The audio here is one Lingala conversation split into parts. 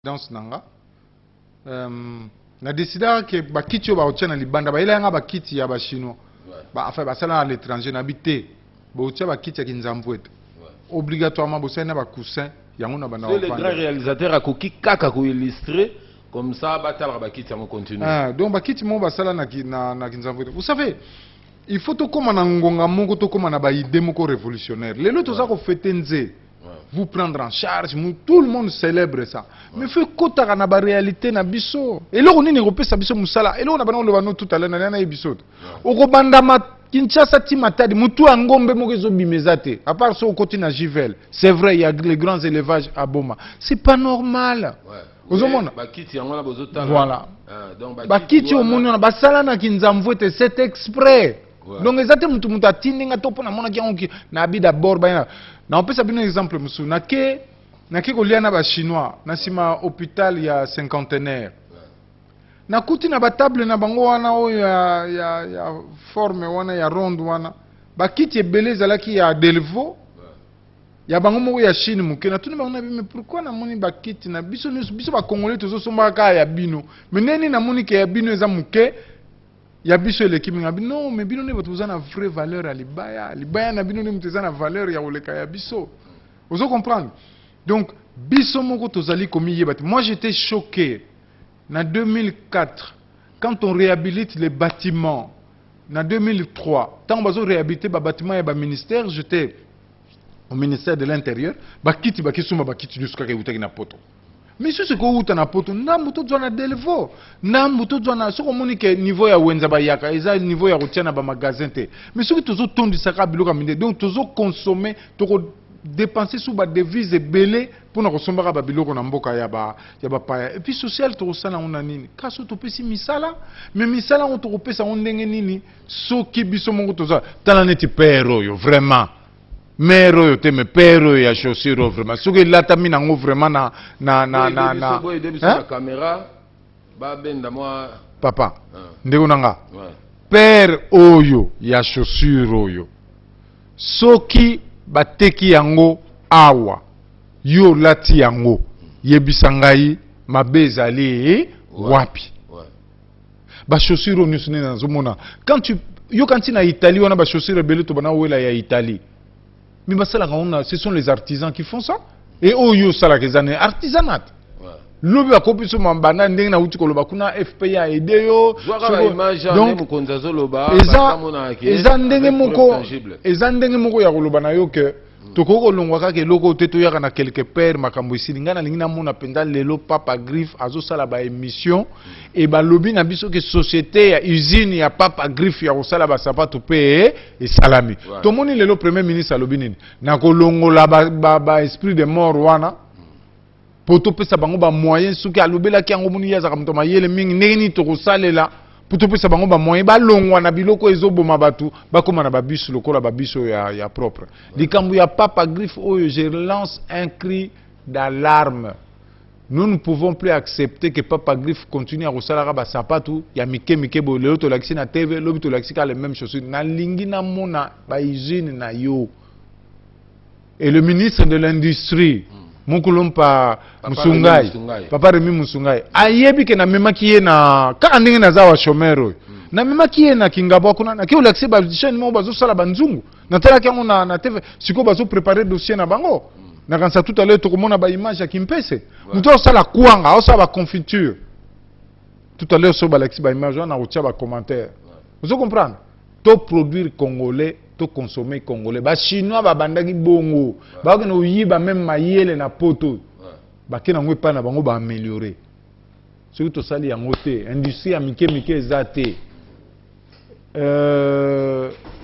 Dans nanga na décidé que bakiti ba otcha na libanda ba ilanga bakiti ya ba chinois ba enfin ba sala à l'étranger na bité ba otcha bakiti ya kinzamvwete obligatoirement bosana ba coussin yango na bana le grand réalisateur a koki kaka ko illustrer comme ça batala bakiti yango continue donc bakiti mo ba sala na kinzamvwete vous savez il faut to koma na ngonga moko to koma na ba idée moko révolutionnaire lelo to za ko fêter nze vous prendre en charge, tout le monde célèbre ça. Mais il faut que na ba réalité na biso. Et là on est européen ça biso musala. Et là on a bana le bano tout à l'heure na biso. Oko banda ma Kinshasa timatadi mutu angombe mokezo bimezate. À part ça au côté na Givel. C'est vrai il y a les grands élevages à Boma. C'est pas normal. Ozomona. Bakiti yango na bozotala. Voilà. Donc bakiti au monde na basala na kinzamvwete c'est exprès. Donc ezate mutu atindi nga topo na mona ki na abi d'abord ba na on peut savoir un exemple musu na ke kolia na ba chinois na sima hôpital ya cinquantenaire na kuti na ba table na bango wana o ya forme wana ya ronde wana bakiti ebele zalaki ya Delvaux ya bango moko ya Chine muke na tuni bango na mais pourquoi na moni bakiti na biso ba congolais tozo somba ka ya bino mais neni na moni ke ya bino eza muke ya biso eleki minga non mais bino ne botuza na vraie valeur à libaya na bino ne muteza na valeur ya oleka ya biso vous comprendre donc biso moko tozali komi yebati moi j'étais choqué en 2004 quand on réhabilite les bâtiments en 2003 tant bazo réhabiliter ba bâtiment ya ba ministère j'étais au ministère de l'intérieur bakiti bakisuma bakiti jusqu'à que utaki na poto. Mais ce que vous avez poto, nambu to zona Delvaux, nambu to zona soko monike niveau ya wenza ba yaka, eza niveau ya routiana ba magasin te. Mais ce que tozo tondi saka biloka minde, donc tozo consommer, toko dépenser sous ba devise belé pour na kosomba ba biloko na mboka ya ba paya. Et puis social to sala ona nini? Kaso to pesi misala, mais misala on to pesa on ndenge nini? Soki biso mongo toza, tala neti pero yo vraiment. Mero yo te me pero ya chaussure vraiment ce que là tami nango vraiment na caméra ba benda moi papa ndeko nanga père oyo ya chaussure oyo soki bateki yango awa yo lati yango yebisa ngai mabe ezali wapi ba chaussure oyo nyonso na zomona quand tu yo kanti na Italie wana ba chaussure belé to bana wela ya Italie. Mais ce sont les artisans qui font ça. Et oyo sala kezane artisanat. Lobi akopi so mambana ndenge na uti koloba kuna FPA aide yo. Donc eza ndenge moko ya koloba na yo ke tokoko longwaka ke loko te to yaka na quelque part makambo isili ngana lingi na mona penda lelo Papa Griffe azo sala ba émission et ba lobby na biso ke société ya usine ya Papa Griffe ya kosala ba sapato pe et salami to moni lelo premier ministre lobby nini na kolongola ba esprit de mort wana poto pesa bango ba moyen suki alobela ki yango moni yaza kamto mayele mingi neni to kosalela poto pesa bango ba moyen ba longwa na biloko ezoboma batu bakoma na ba biso lokola ba biso ya propre likambu ya Papa Griffe oyo je lance un cri d'alarme. Nous ne pouvons plus accepter que Papa Griffe continue à resala ba sapatu ya mike bo lelo to laksi na TV lobi to laksi ka les mêmes choses na lingi na mona ba usine na yo. Et le ministre de l'industrie Mukulumpa Musungai Papa Remi Musungai ayebi ke na mema kiye na ka ndenge na zawa shomero na mema kiye na kingabo kuna na kiyo laksi ba chaîne mo bazo sala banzungu na tala kango na TV siko bazo préparer dossier na bango na kansa tout à l'heure to komona ba image ya Kimpese muto sala kuanga au sala ba confiture tout à l'heure so ba laksi ba image na rotia ba commentaire vous comprenez to produire congolais to consommer congolais ba chinois ba bandaki bongo ba ko no yiba même mayele na poto ba kena ngwe pa na bango ba améliorer ce que to sali yango te industrie ya mike ezate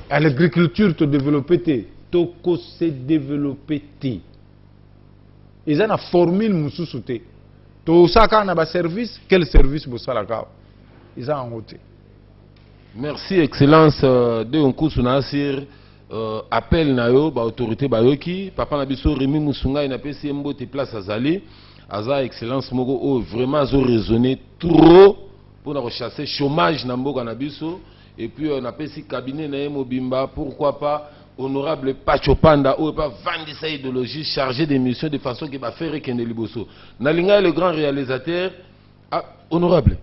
à l'agriculture to développer te to ko se développer te eza na formule mususu te to saka na ba service quel service bo sala ka eza en route. Merci excellence de Nkusu Nasir appel na yo ba autorité ba yoki papa na biso Remi Musungai na pesi mbote place azali aza excellence moko o vraiment azo raisonner trop pour na chasser chômage na mboka na biso et puis na pesi cabinet na mobimba pourquoi pas honorable Pachopanda ou pas vendre sa idéologie chargée d'émissions de façon qu'il va faire Kende Liboso. Nalinga le grand réalisateur honorable.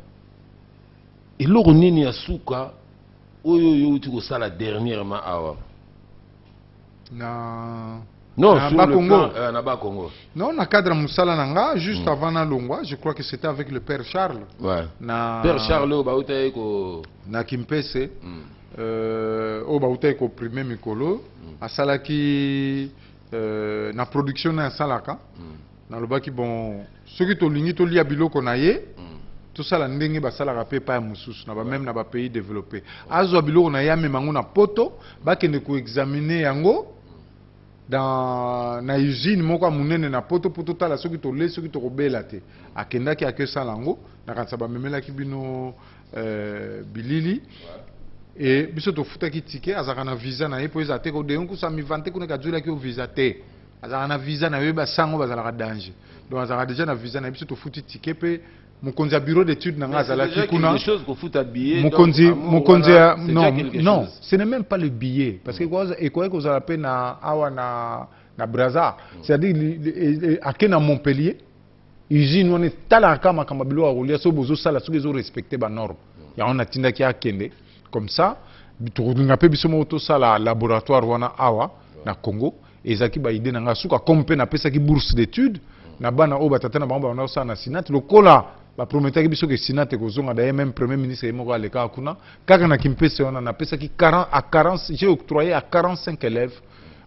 Et l'ornini asuka oyo tu ko sala dernièrement awa. Non, na sur ba le Congo. plan, na ba Congo. Non, na cadre Moussala Nanga, juste avant na Longwa, je crois que c'était avec le père Charles. Ouais. Na Père Charles Obaouta ko na Kimpese. Obaouta ko premier mikolo, asalaki na production na salaka. Na lobaki bon, ceux qui to lingi to lia biloko na ye. Tout ça, la ndenge basala pe pa mususu na ba même na ba pays développé. Azo biloko na ya memango na poto, ba kende ko examiner yango dans na usine moko munene na poto poto tala soki to le soki to kobela te. Akenda ki ake salango na kansa ba memela ki bino bilili. Et biso to futa ki ticket azaka na visa na ye po ezate ko de yonku sa mi vante kuna ka jula ki o visa te. Azaka na visa na ye ba sango bazala ka danger. Donc azaka déjà na visa na biso to futi ticket pe Mokonzi bureau d'études n'a pas la kuna. Des choses qu'on fout à billet. Non, ce n'est même pas le billet parce que quoi et quoi que vous appelez na awa na Brazza, c'est-à-dire à Kena Montpellier, usine on est talaka makamabilo a rouler so bozo sala so qu'ils ont respecté ba norme. Ya on a tinda ki akende comme ça, tu ngape biso moto sala laboratoire wana awa na Congo ezaki ba idée na suka kompe na pesa ki bourse d'études na bana o batata na bango na sa na sinat lokola ba prometaki biso ke sinat ekozonga d'ailleurs même premier ministre yemoko aleka kuna kaka na Kimpese wana na pesa ki 40 j'ai octroyé à 45 élèves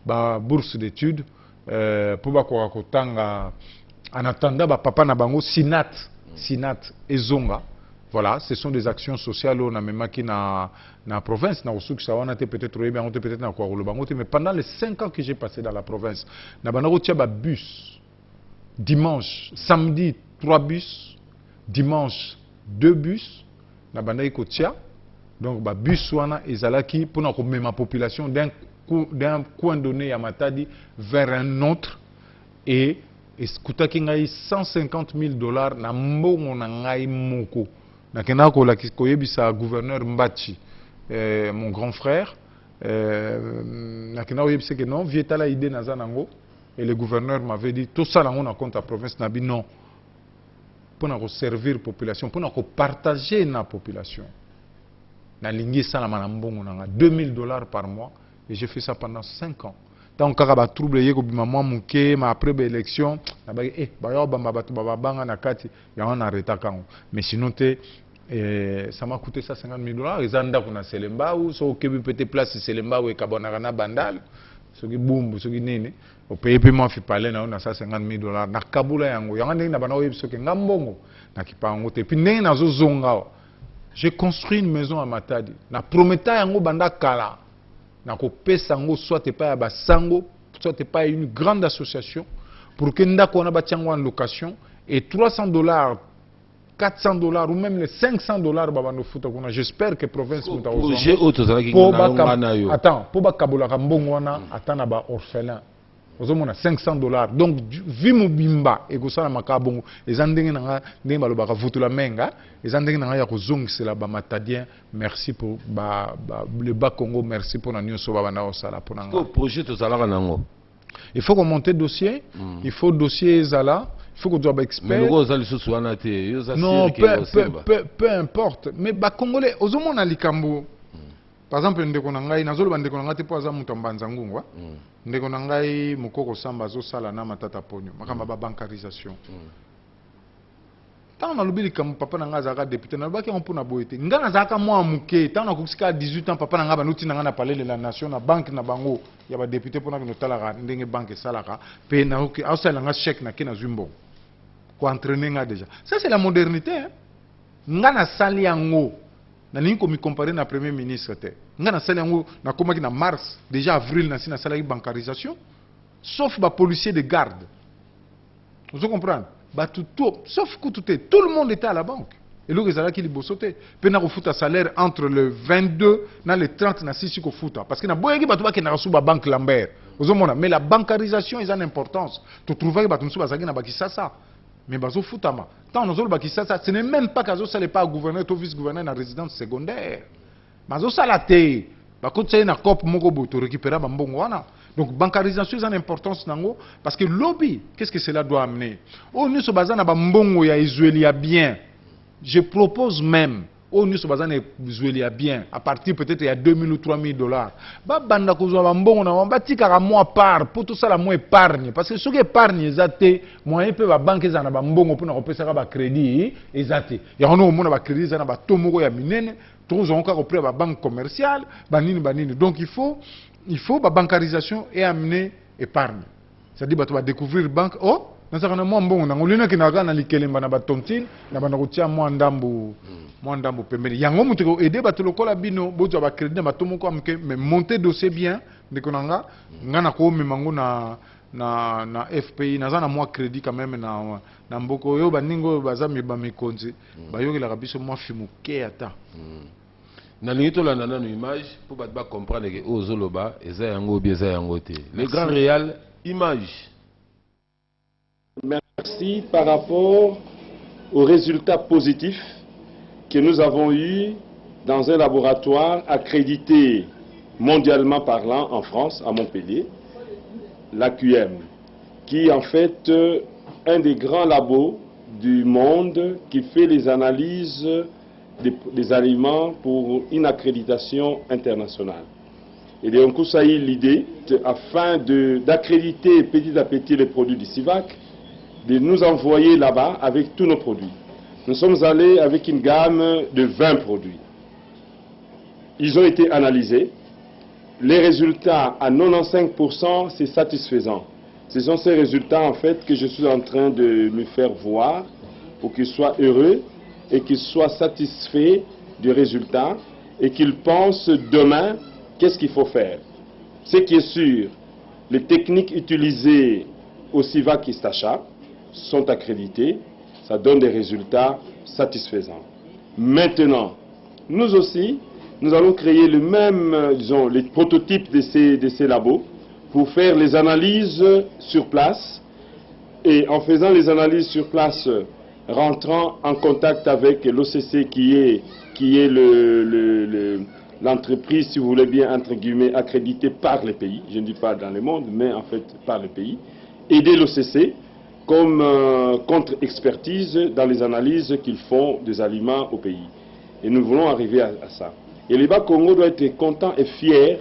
ba bourse d'études pour ba ko kotanga en attendant ba papa na bango sinat ezonga. Voilà, ce sont des actions sociales on a même qui na province na osuki ça on a peut-être peut-être na ko bango mais pendant les 5 ans que j'ai passé dans la province na banako tia ba bus dimanche, samedi 3 bus, dimanche 2 bus, na banda ikotia. Donc ba bus wana ezalaki pour na ma population d'un coin donné ya Matadi vers un autre et eskutaki ngai $150,000 na mbongo na ngai moko. Na kena ko la koyebisa gouverneur Mbachi mon grand frère na kena koyebisa que non vietala idée na zanango. Et le gouverneur m'avait dit, tout ça, on a compte à la province, n'a dit non. Pour nous servir la population, pour nous partager la population. Na lingi ça la manambongo na $2,000 par mois. Et j'ai fait ça pendant 5 ans. Tant qu'on a trouble, il y a maman mouké, ma après l'élection, na ba yo bamba batu baba banga na kati, ya on arrêté quand. Mais sinon ça m'a coûté ça $50,000. Ils ont dit qu'on a Selemba ou so kebi peut-être place Selemba ou Kabonarana Bandal. Ce qui boum, ce qui n'est au pays paiement fait parler na on a $50,000 na kabula yango yanga ndenge na bana oyebi soki ngambongo na kipango te puis ndenge nazo zonga j'ai construit une maison à Matadi na prometa yango banda kala na ko pesa ngo soit pas ya basango soit pas une grande association pour que ndako na batiango en location et $300 $400 ou même les $500 babano futa kuna. J'espère que province muta attends pour ba kabola mbongo wana atana ba orphelin ozomona $500 donc vi mobimba ekosala makabongo ezandenge nanga ndenge balobaka vutula menga ezandenge nanga ya kozongisela ba matadien. Merci pour le bas Congo, merci pour na nyonso babana osala pour nanga projet tozalaka nango. Il faut qu'on monte dossier, il faut dossier zala. Il faut que tu sois expert. Non, peu importe. Mais les Congolais, aux hommes na likambo. Par exemple, ndeko nangai nazolo bandeko nanga te po aza muto mbanza ngungwa. Ndeko nangai mukoko samba zo sala na matata ponyo. Makamba ba bancarisation. Tant na lobi likambo papa nanga zaka député na baki on pona boyete. Ngana zaka moi muke, tant na kusika 18 ans papa nanga banuti nanga na parler de la nation na banque na bango. Ya ba député pona ko notala ndenge banque salaka. Pe na oki ausala nga chèque na kina zumbo. Ko entraîner nga déjà. Ça c'est la modernité hein. Ngana sali yango. Na ningi ko mi comparer na premier ministre te. Ngana sali yango na komaki na mars, déjà avril na sina sala bancarisation. Sauf ba policier de garde. Vous comprenez? Ba tout sauf que tout le monde était à la banque. Et le résultat qui libosoté. Pe na ko futa salaire entre le 22 na le 30 na 6 ko futa parce que na boyaki ba to ba ke na ba banque Lambert. Vous comprenez? Mais la bancarisation est en importance. Tu trouves que ba to ba zaki na ba kisasa. Mais bazo futama. Tant nous bakisasa, ce n'est même pas qu'azo ça n'est pas gouverneur ou vice-gouverneur dans résidence secondaire. Bazo salaté. ba ko tsaye na cop moko boto récupérer ba mbongo wana. Donc bancarisation c'est une importance nango parce que lobby qu'est-ce que cela doit amener? Oh nous so bazana ba mbongo ya Israélia bien. Je propose même oh nous so bazana Israélia bien à partir peut-être il y a 2000 ou 3000 dollars. Ba banda ko zo ba mbongo na ba tika mois part pour tout ça la moins épargne parce que ce qui épargne ezate moyen pe ba banque za na ba mbongo pour na kopesa ba crédit ezate. Ya ono mona ba crédit za na ba tomoko ya minene. Tous ont encore auprès de la banque commerciale, banini. Donc il faut la bancarisation et amener épargne. C'est-à-dire que tu vas découvrir banque. Oh, nous avons un bon, on a qui n'a pas de na ba tontine, na ba rotia mo ndambo pemeli. Yango mutu aider ba tolokola bino, bozo ba crédit ba tomoko amke mais monter dossier bien, ndekonanga, ngana ko memango na FPI nazana moi crédit quand même na mboko yo baningo bazami ba mikonzi bayokela kabiso moi fimuke ata na lingito la nana no image pour ba comprendre que ozoloba eza yango bieza yango te le grand réel image. Merci par rapport aux résultats positifs que nous avons eu dans un laboratoire accrédité mondialement parlant en France à Montpellier, l'AQM, qui est en fait un des grands labos du monde qui fait les analyses des aliments pour une accréditation internationale. Et donc, ça a eu l'idée, afin d'accréditer petit à petit les produits du CIVAC, de nous envoyer là-bas avec tous nos produits. Nous sommes allés avec une gamme de 20 produits. Ils ont été analysés. Les résultats, à 95%, c'est satisfaisant. Ce sont ces résultats, en fait, que je suis en train de me faire voir pour qu'ils soient heureux et qu'ils soient satisfaits du résultat et qu'ils pensent demain, qu'est-ce qu'il faut faire. Ce qui est sûr, les techniques utilisées au CIVAC Istacha sont accréditées, ça donne des résultats satisfaisants. Maintenant, nous aussi, nous allons créer le même, disons, les prototypes de ces labos pour faire les analyses sur place. Et en faisant les analyses sur place, rentrant en contact avec l'OCC qui est l'entreprise, si vous voulez bien, entre guillemets, accréditée par les pays. Je ne dis pas dans le monde, mais en fait par les pays. Aider l'OCC comme contre-expertise dans les analyses qu'ils font des aliments au pays. Et nous voulons arriver à ça. Et le Bas-Congo doit être content et fier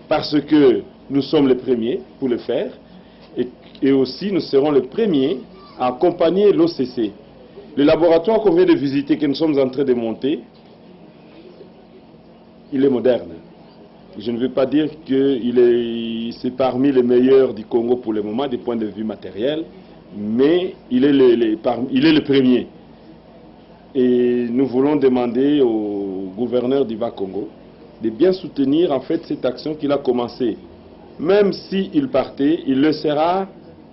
parce que nous sommes les premiers pour le faire et aussi nous serons les premiers à accompagner l'OCC. Le laboratoire qu'on vient de visiter, que nous sommes en train de monter, il est moderne. Je ne veux pas dire que c'est parmi les meilleurs du Congo pour le moment, du point de vue matériel, mais il est le premier. Et nous voulons demander au gouverneur du Bas-Congo de bien soutenir en fait cette action qu'il a commencée. Même s'il partait, il le sera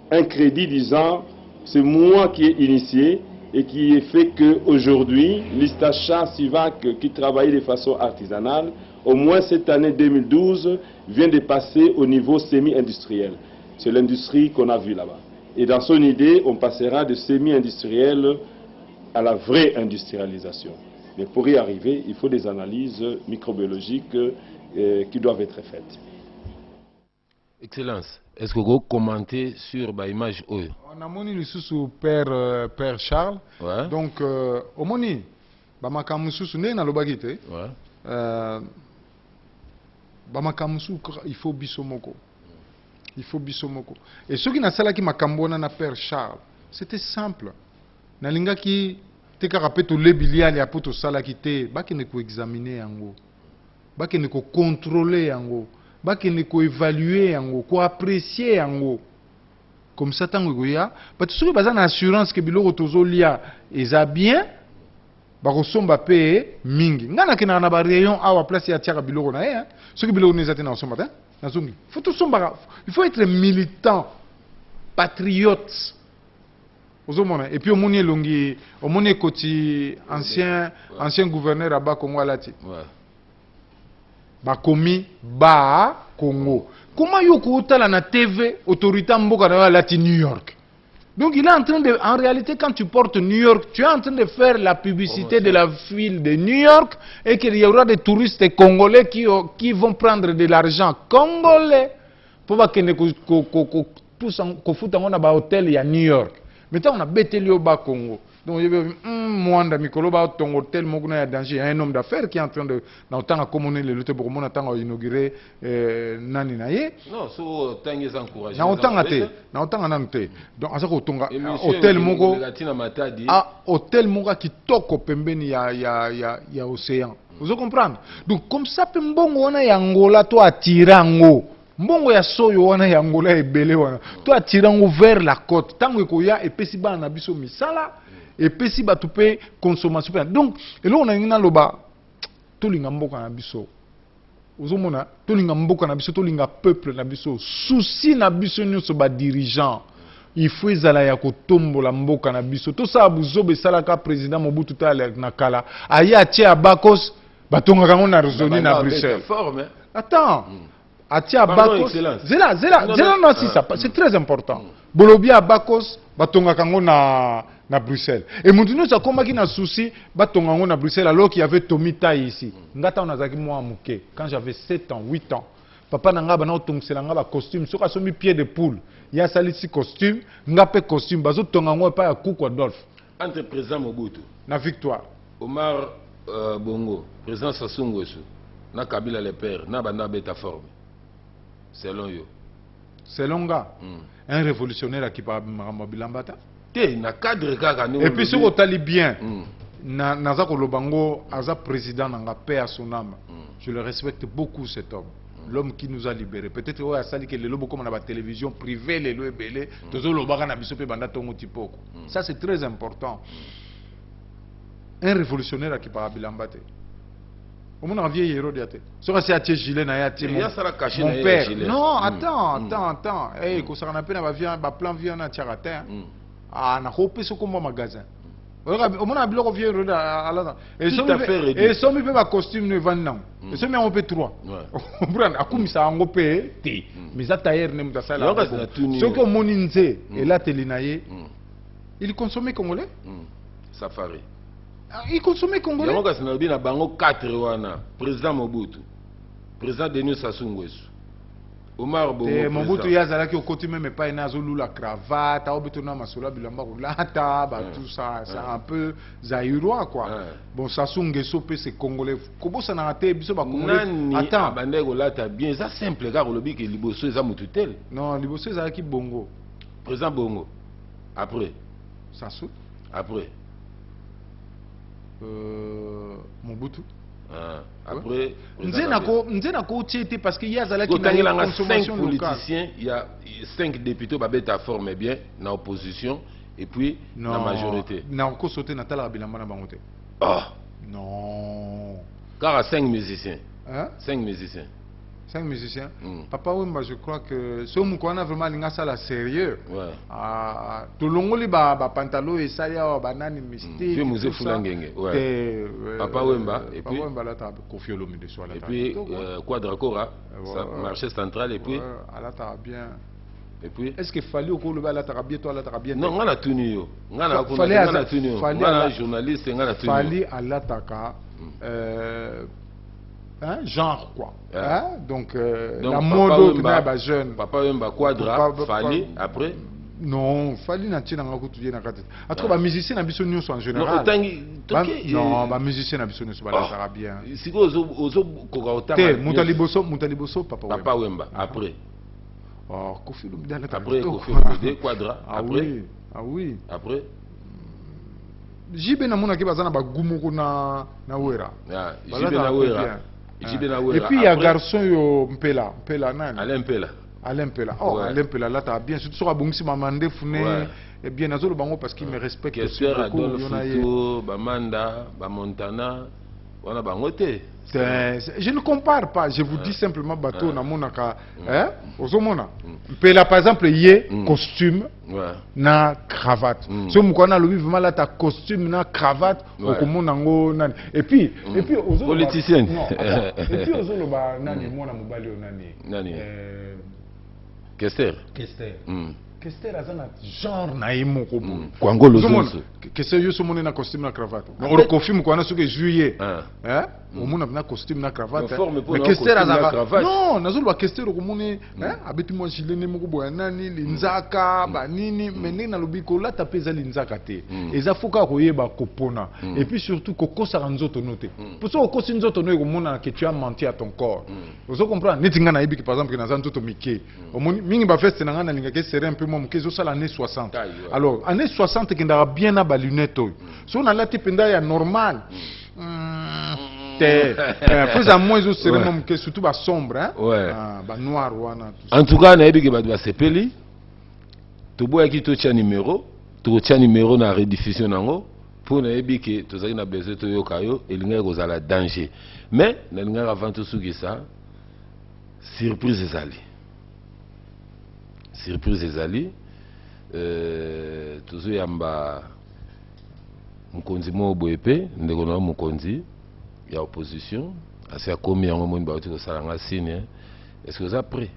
un crédit disant c'est moi qui ai initié et qui ai fait qu'aujourd'hui, l'Istacha CIVAC qui travaillait de façon artisanale, au moins cette année 2012, vient de passer au niveau semi-industriel. C'est l'industrie qu'on a vue là-bas. Et dans son idée, on passera de semi-industriel à la vraie industrialisation. Mais pour y arriver, il faut des analyses microbiologiques qui doivent être faites. Excellence, est-ce que vous commentez sur l'image OE? On a moni le sous Père Charles. Ouais. Donc, au moni, Bamakamusu, n'est na lobagite. Bamakamusu, il faut bisomoko. Il faut bisomoko. Et ceux qui n'a pas qui makambona na Père Charles, c'était simple. Nalinga ki te karapeto lebilia ya poto sala ki te, baki ne ko examiner yango. Baki ne ko contrôler yango. Baki ne ko évaluer yango, ko apprécier yango. Comme ça tango goya, parce que baza na assurance que biloko tozolia eza bien, ba ko somba pe mingi. Ngana ke na ba rayon awa place ya tiaka biloko na hein. Ceux qui biloko nezate na somba ta, na zongi. Faut tout somba, il faut être militant, patriote. Et puis au moni longi, au moni koti ancien gouverneur à Bas-Congo alati. Ouais. Bakomi Bas-Congo. Comment yoko utala na TV autorité mboka na alati New York? Donc il est en train de, en réalité, quand tu portes New York, tu es en train de faire la publicité de la ville de New York et qu'il y aura des touristes congolais qui vont prendre de l'argent congolais pour qu'on a un hôtel à New York. Maintenant on a bêté au bas Congo. Donc il y a Mwanda Mikolo ba ton hôtel mokuna ya danger. Il y a un homme d'affaires qui est en train de na temps à communiquer le lutte pour mon temps à inaugurer nani naye. Non, so tangi za encourager. Na otanga nante. Donc asa ko tonga hôtel moko. Hôtel moko qui toko pembeni ya océan. Vous comprenez? Donc comme ça pe mbongo wana ya Angola to atirango. Mbongo ya soyo wana ya Angola ebele wana. To atirango vers la côte. Tango ekoya epesi ba na biso misala. Et puis si tu peux consommation. Donc, et là on a une loba, tout le monde a biso. Ozomona, tout le monde a biso, tout le peuple a biso. Souci na biso nous sur bas dirigeants. Il faut zala ya ko tombo la mboka na biso. Tout ça abuzo be sala ka président Mobutu Tala na kala. Aya tie abakos, batonga kango na résolu na Bruxelles. Attends. Atia abakos. Zela non si ça, c'est très important. Bolobia abakos, batonga kango na Bruxelles. Et maintenant, ça comme qui n'a souci, batonga na Bruxelles alors qu'il y avait Tomita ici. Ngata on a zaki moi muke quand j'avais 7 ans, 8 ans. Papa nanga bana otongsela nga ba costume, soka somi pied de poule. Ya salisi costume, ngape costume, bazo tonga ngo pa ya Kuku Adolphe. Entre président Mobutu na Victoire. Omar Bongo, président Sassou Nguesso, na Kabila le père, na banda beta forme. Selon yo. Selon nga, un révolutionnaire qui parle Bilambata. Na cadre kaka no. Et puis sur au talibien, naza kolobango aza président nanga paix à son âme. Je le respecte beaucoup cet homme. L'homme qui nous a libérés. Peut-être ouais ça dit que les lobos comme on a la télévision privée les lois belé, tozo lobaka na biso pe banda tongo tipoko. Ça c'est très important. Un révolutionnaire qui parle Bilambate. Au moins un vieil héros diate. Sera c'est atie gilet na ya mon père. Non, attends. Eh ko ça na pe na ba plan vient na tiarata. Ah na hope so comme magasin. Au moins un bloc vieil héros à la. Et so mi pe ba costume ne vend non. Et so mi on peut 3. On prend akumisa ngo pe te. Mais ça tailleur ne muta sala. Ce que moninze et là telinaye. Il consommait congolais? Safari. Il consommait congolais. Il y a 4 wana. Président Mobutu, président Denis Sassou Nguesso, Omar Bongo. Mobutu yazala qui au côté même pas une azulu la cravate, au béton na masola bilamba roulata, tout ça, c'est un peu zaïrois quoi. Bon Sassou Nguesso c'est congolais. Comment ça n'a raté biso ba congolais? Attends, bande roulata bien, ça simple gars le que liboso eza mututel. Non, liboso eza qui Bongo. Président Bongo. Après Sassou. Après Mobutu. Après, Nzenako tiété parce qu'il y a zala qui n'a pas de consommation locale. Il y a 5 députés qui forment bien dans l'opposition et puis dans la majorité. Non, on sauté Natala Bilamba na bangote. Ah non. Car 5 musiciens. Hein? 5 musiciens. 5 musiciens. Papa Wemba, je crois que ce Moukwana vraiment linga ça la sérieux. Ouais. Ah, tout le monde ba pantalon et ça y a banane mystique. Puis Mouzé Foulangenge. Ouais. Papa Wemba et puis Wemba là t'as Kofi Olomide soit là. Et puis Quadracora, marché central et puis là t'as bien. Et puis est-ce que fallait au le là t'as bien toi là t'as bien. Non, on a tenu yo. On a tenu. On a journaliste, on a tenu. Fallait à l'attaque hein, genre quoi. Hein? Donc la mode qui n'a pas jeune. Papa Wemba Quadra, Fali après. Non, Fali n'a pas de na kati. En tout cas, musicien na biso nyonso en général. Non, ba musicien na biso nyonso ba la bien. Si ozo koka otanga. Te mutaliboso Papa Wemba après. Oh, Kofi Olomide après Kofi Olomide Quadra après. Ah oui. Après Jibe na mona ke bazana ba gumoko na wera. Jibe na wera. Et puis il y a garçon yo Mpela nani? Alain Mpela. Oh, ouais. Alain Mpela là t'as bien surtout sur Abongisi Mamande Fune et bien nazolo bango parce qu'il me respecte aussi beaucoup. Adolphe Bamanda, Bamontana, wana bangote. Je ne compare pas, je vous dis simplement bateau na monaka hein ozomona. Mpela par exemple yé costume na cravate. So mukwana lobi vraiment là ta costume na cravate okomona ngo nani. Et puis politicien. Et puis ozolo ba nani mona mobali nani. Kester. Kester azana genre na yemo ko bon Kwango lozonso Kester yo so mona na costume na cravate on confirme ko na suke juillet au mona na costume na cravate mais Kester azana non nazolo ba Kester ko mona abeti mo gilet ne moko boya nani linzaka ba nini mais na lobiko la tapeza linzaka te eza foka ko yeba kopona et puis surtout ko kosa nzoto note pour ça ko kosi nzoto no ko mona que tu as menti à ton corps vous comprenez netinga na yebiki par exemple na nzoto mike au moni mingi ba feste na ngana linga ke serrer un peu moi kezo ça l'année 60 alors année 60 qui n'a bien à ba lunette si on a la type ya normal plus à moins au serrer moi que surtout ba sombre hein ba noir wana en tout cas na yebiki ba sepeli to boya ki to tia numéro na rediffusion nango pour na yebiki to zaki na besoin to yokayo elinga ko zala danger mais na linga avant tout suki ça surprise ezali tuzo yamba mukonzi mo boepe ndeko na mukonzi ya opposition asi akomi yango moni ba uti ko salanga signe est-ce que vous êtes prêt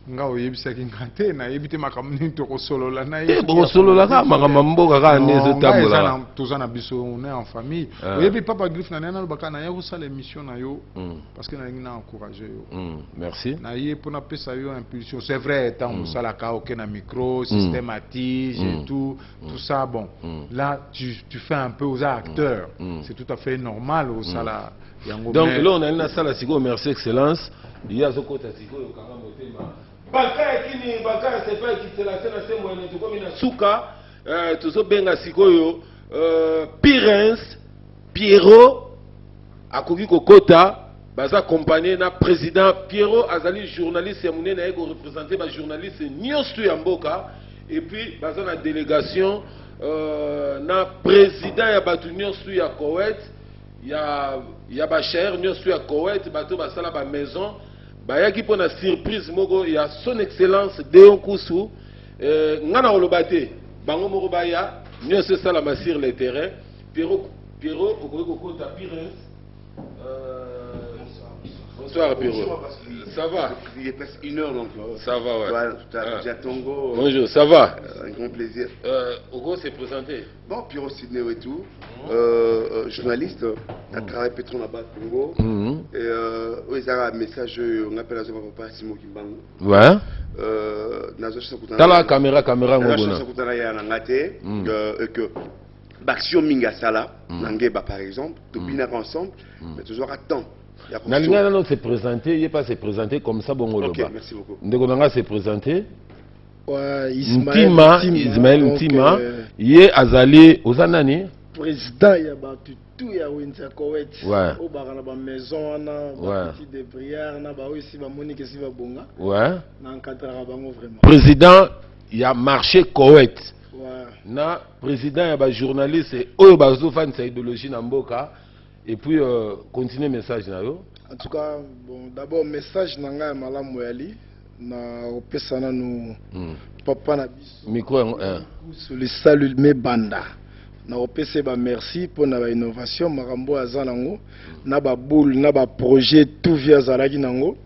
nga oyebisaki nga te nayebi te makambo nini tokosolola na ye bokosolola kaka makambo mboka kaka nde ezotambola toza na biso on est en famille oyebi papa Griff na nena lobaka na ye kosala émission na yo parce que nalingi na encourager yo merci na ye mpona pesa yo impulsion c'est vrai tant osalaka oke na micro systématique et tout ça bon là tu fais un peu aux acteurs c'est tout à fait normal osala yango donc là on a une salle siko merci excellence il y a zokota siko yo kanga motema Bakaya kini bakaya sepa kitela sena se moyenne to komi na suka tozo benga sikoyo Prince Pierrot akoki kokota baza accompagné na président Pierrot azali journaliste ya munene eko représenter ba journaliste nyonso ya mboka et puis baza na délégation na président ya batu nyonso ya Koweït ya ba cher nyonso ya Koweït bato basala ba maison bayaki pona surprise moko ya son excellence Déon Koussou ngana olobate bango moko baya nyonso sala sur le terrain Pierrot okoki kokota Prince bonsoir Pierrot ça va il est presque 1 heure donc ça va ouais Jatongo bonjour ça va un grand plaisir Ogo s'est présenté bon Pierrot Sydney et tout journaliste a travaillé Petron là-bas Congo et oui ça a un message on appelle à papa Simo Kimbangu ouais nazo sakutana tala caméra ngobona nazo sakutana ya ngate que Baxio Minga Sala Nangeba par exemple to bina ensemble mais toujours à temps Nalinga non se présenter, il est pas se présenter comme ça bon OK, merci beaucoup. Ndeko nanga se présenter. Ouais, Ismaël Ntima, yé azali ozanani président ya batu tout ya Winter Koweït. Ouais. Au bar na ba maison na ba petit de prière na ba aussi ba monique si ba bonga. Ouais. Na encadrer bango vraiment. Président ya marché Koweït. Ouais. Na président ya ba journaliste oyo bazo fan sa idéologie na mboka. Et puis, continuez le message. En tout cas, bon, d'abord, message nanga malamu yali na opesana nous papa na biso. Micro sur le salut me banda. Na opese ba merci pour na innovation makambo azalango na ba boule na ba projet tout via zalaki nango.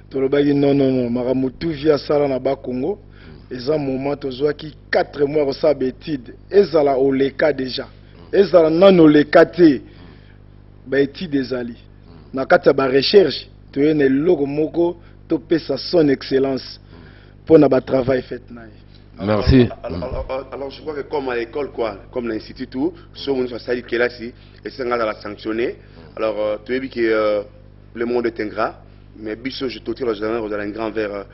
Tolobaki non makambo tout via sala na ba Congo. Eza moment tozwaki 4 mois sa bétide. Ezala oleka déjà. Ezala non oleka te. Ba étude des ali na kata ba recherche to yene logo moko to pesa son excellence pour na ba travail fait na. Merci. Alors je crois que comme à l'école quoi, comme l'institut tout, so on va salir que là si et c'est ngala la sanctionner. Alors tu veux que le monde est ingrat mais biso je t'otire dans un grand verre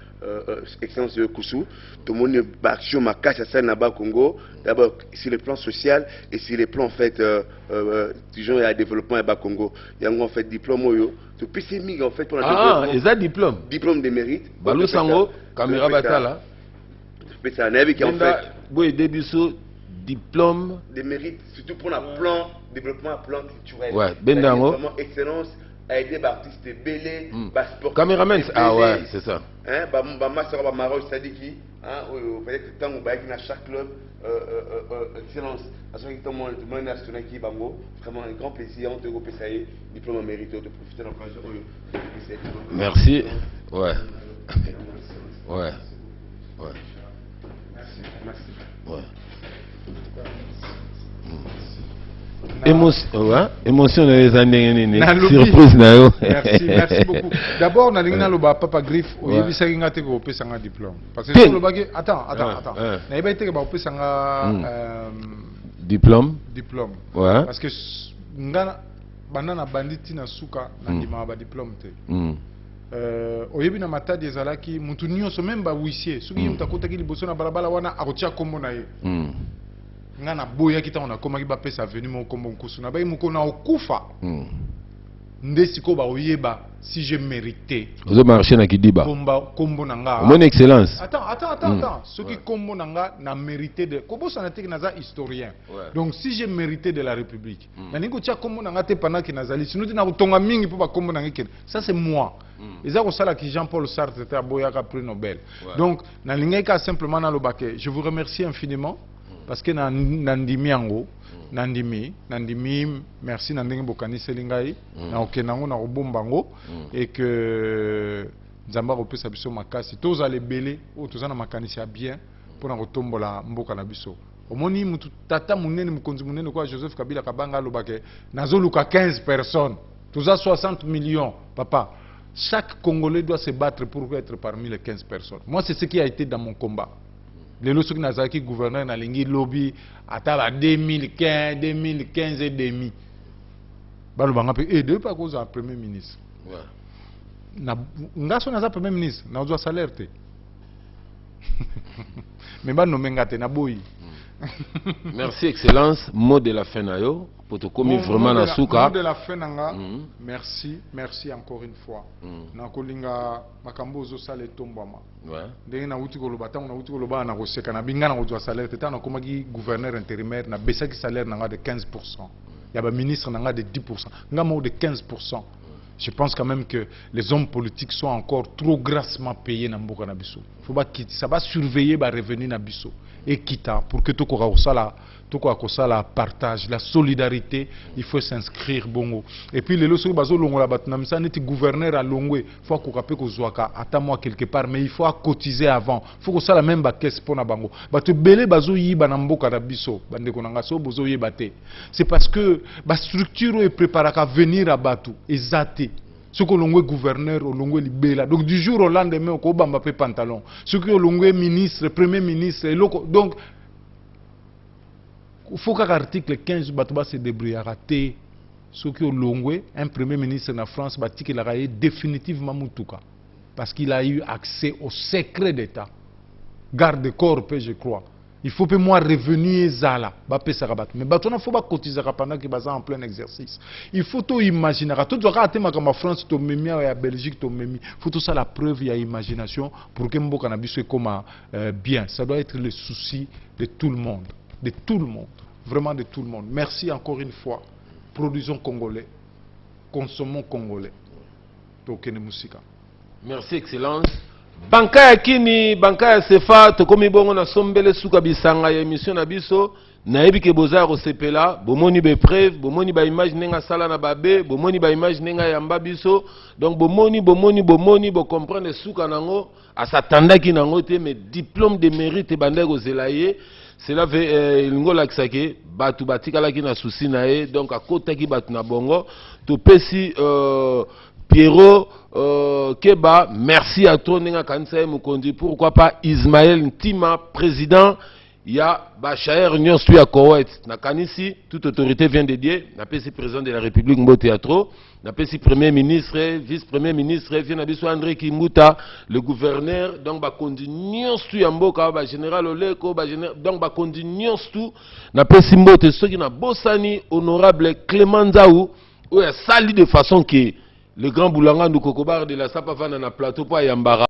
excellence de Koussou tout le monde action ma casse ça na bas Congo d'abord sur le plan social et sur le plan en fait du genre à développement à bas Congo il y a en fait diplôme yo tout PC mig en fait pour la ils ont diplôme de mérite Balou Sango caméra batala mais ça n'a qui en fait boy débuso diplôme de mérite surtout pour un plan développement plan culturel ouais bendango vraiment excellence a aidé l'artiste belé sport caméraman ah ouais c'est ça hein ba master ba Maro Sadiki hein peut-être tant on ba à chaque club excellence à ce qui tout le monde national qui bango vraiment un grand plaisir on te repère ça diplôme mérite de profiter de l'occasion merci ouais Ouais. Émotion les années surprise merci beaucoup. D'abord na lingna loba papa Griff oyebi sakinga te ko pesa nga diplôme parce que sur le bagage attends na yeba te ba pesa nga diplôme ouais parce que nga banana banditi na suka na ndima ba diplôme te oyebi na matadi ezalaki mutu nyonso même ba huissier soki mutakota ki liboso na balabala wana akotia kombo na ye nga na boya kita on a komaki ba pesa venu mon kombo nkusu na ba muko na okufa ndesiko ba oyeba si j'ai mérité ozo marcher na kidiba kombo na nga mon excellence attends soki kombo na nga na mérité de kobosa na teki naza historien donc si j'ai mérité de la République na ningo tia kombo na nga te pendant que nazali sinon na utonga mingi po ba kombo na nga ça c'est moi eza ko sala ki Jean-Paul Sartre te aboya ka prix Nobel donc na lingeka simplement na lobake je vous remercie infiniment parce que nandimi yango nandimi merci nandenge bokaniseli ngai na okenango na obombango et que nzamba kopesa biso makasi tozala ebele o tozana makanisi ya bien pona kotombola mboka na biso omoni mutu tata munene mukonzi munene kwa Joseph Kabila kabanga lobake nazoluka 15 personnes toza 60 millions papa chaque Congolais doit se battre pour être parmi les 15 personnes moi c'est ce qui a été dans mon combat. Les lois qui nazaki gouverneur na lingi lobby ataba 2015 et demi. Balo banga pe deux pas cause à premier ministre. Ouais. Na ngaso na za premier ministre na ozo salaire te. Mais ba no mengate na boyi. Merci excellence, mot de la fin na yo. Potokomi vraiment na suka. Mot de la fin nga. Merci encore une fois. Na kolinga makambo zo sale tombama. Ouais. Ndenge na uti ko lobata na uti ko loba na koseka na binga na ko salaire te na komaki gouverneur intérimaire na besaki salaire nga de 15%. Ya ba ministre nga de 10%. Nga mo de 15%. Je pense quand même que les hommes politiques sont encore trop grassement payés dans Mboka na biso. Faut pas quitter, ça va surveiller ba revenu na biso et quitter pour que tout ça la partage, la solidarité, il faut s'inscrire bongo. Et puis les loso bazo longo la batna misa neti gouverneur à longwe, faut ko kapé ko zwaka attends-moi quelque part mais il faut cotiser avant. Faut que ça la même ba caisse pona bango. Ba te belé bazo yiba na Mboka na biso, bande ko nanga so bozo yebate. C'est parce que ba structure est préparée à venir à batu ezate. Ce que l'on est gouverneur, l'on est libéral. Donc du jour au lendemain, on va mbappé pantalon. Ce que l'on est ministre, premier ministre, donc il faut qu'à l'article 15, Batouba se débrouille à rater. Ce que l'on est un premier ministre en France, il a raté définitivement Moutouka. Parce qu'il a eu accès au secret d'État. Garde-corps, je crois. Il faut que moi revenir zala, mais il faut pas cotiser pendant qu'il est en plein exercice. Il faut tout imaginer. Tout le France, tout la Belgique, tout il faut tout ça la preuve, il y a imagination pour que Mboka na biso comme bien. Ça doit être le souci de tout le monde, vraiment de tout le monde. Merci encore une fois. Produisons congolais, consommons congolais. Merci excellence. Banka ya kini, banka ya sefa, tokomi bongo na sombele suka bisanga ya émission na biso, na yebi ke boza rosepela, bomoni be preuve, bomoni ba image nenga sala na babe, bomoni ba image nenga yamba biso, donc bomoni bo comprendre suka nango, asatandaki nango te, mais diplôme de mérite bandeko zelaye, cela veut lingo lakisake, batu batikalaki na souci na ye, donc akotaki batu na bongo, to pesi Pierrot Keba, merci à toi Nenga Kansaye Mukondi. Pourquoi pas Ismaël Ntima, président, il y a Bachaer Nyonstu à Koweït. Nakanisi, toute autorité vient de dire, n'a pas si président de la République Mbo Théâtre, n'a pas si premier ministre, vice-premier ministre, vient d'abisou André Kimbuta, le gouverneur, donc Bakondi Nyonstu à Mboka, général Oleko, donc Bakondi Nyonstu, n'a pas si Mbote, ceux qui n'a Bossani, honorable Clément Zaou, où il y a sali de façon que le grand Boulanga nous Kokobar de la Sapafana na plateau pour Yambara.